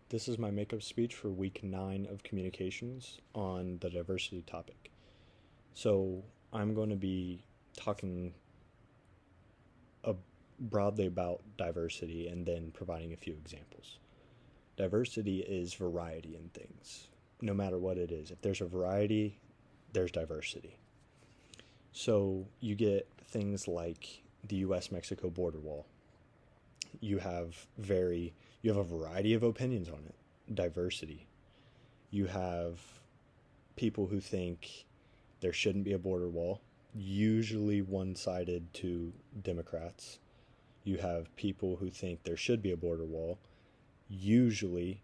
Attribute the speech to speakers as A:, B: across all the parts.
A: This is my makeup speech for week 9 of communications on the diversity topic. So, I'm going to be talking broadly about diversity and then providing a few examples. Diversity is variety in things, no matter what it is. If there's a variety, there's diversity. So, you get things like the US Mexico border wall. You have a variety of opinions on it. Diversity. You have people who think there shouldn't be a border wall, usually one-sided to Democrats. You have people who think there should be a border wall, usually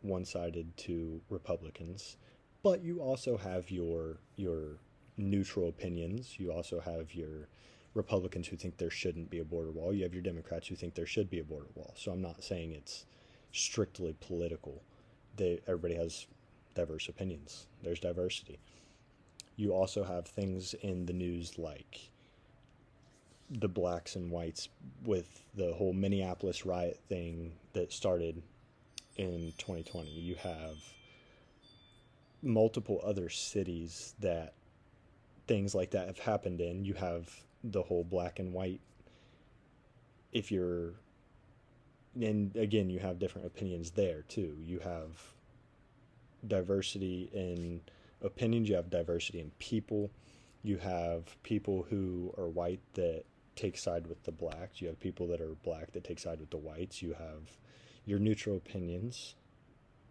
A: one-sided to Republicans. But you also have your neutral opinions. You also have your Republicans who think there shouldn't be a border wall. You have your Democrats who think there should be a border wall. So I'm not saying it's strictly political. Everybody has diverse opinions. There's diversity. You also have things in the news like the blacks and whites with the whole Minneapolis riot thing that started in 2020. You have multiple other cities that things like that have happened in. You have the whole black and white. And again, you have different opinions there too. You have diversity in opinions, you have diversity in people. You have people who are white that take side with the blacks. You have people that are black that take side with the whites. You have your neutral opinions,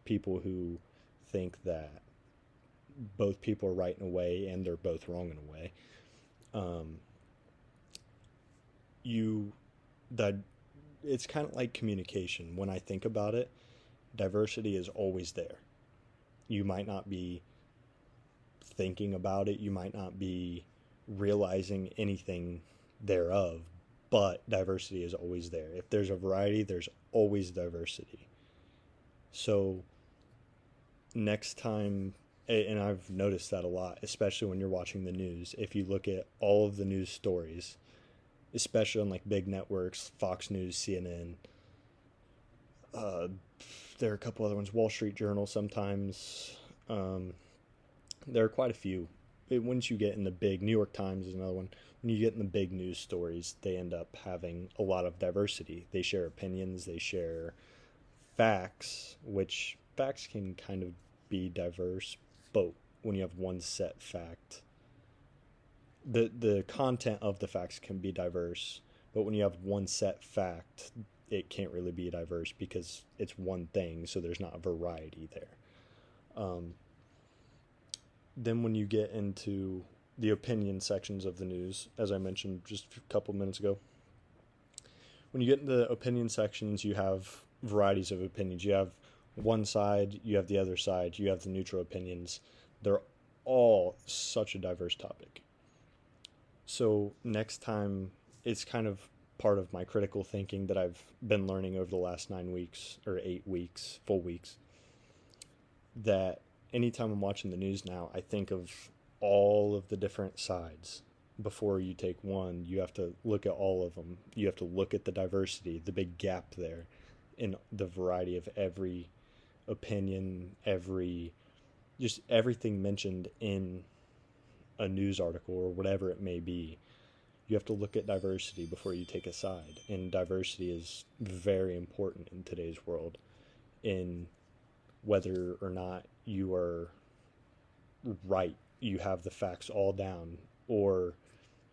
A: people who think that both people are right in a way and they're both wrong in a way. It's kind of like communication. When I think about it, diversity is always there. You might not be thinking about it, you might not be realizing anything thereof, but diversity is always there. If there's a variety, there's always diversity. So next time, and I've noticed that a lot, especially when you're watching the news, if you look at all of the news stories, especially on like big networks, Fox News, CNN, there are a couple other ones, Wall Street Journal sometimes, there are quite a few. Once you get in the big, New York Times is another one, when you get in the big news stories, they end up having a lot of diversity. They share opinions, they share facts, which facts can kind of be diverse, but when you have one set fact, the content of the facts can be diverse, but when you have one set fact, it can't really be diverse because it's one thing, so there's not a variety there. Then when you get into the opinion sections of the news, as I mentioned just a couple minutes ago, when you get into the opinion sections, you have varieties of opinions. You have one side, you have the other side, you have the neutral opinions. They're all such a diverse topic. So next time, it's kind of part of my critical thinking that I've been learning over the last 9 weeks or 8 weeks, full weeks, that anytime I'm watching the news now, I think of all of the different sides. Before you take one, you have to look at all of them. You have to look at the diversity, the big gap there in the variety of every opinion, just everything mentioned in a news article or whatever it may be. You have to look at diversity before you take a side. And diversity is very important in today's world, in whether or not you are right, you have the facts all down, or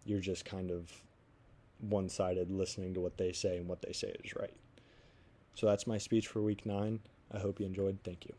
A: you're just kind of one-sided listening to what they say and what they say is right. So that's my speech for week 9. I hope you enjoyed. Thank you.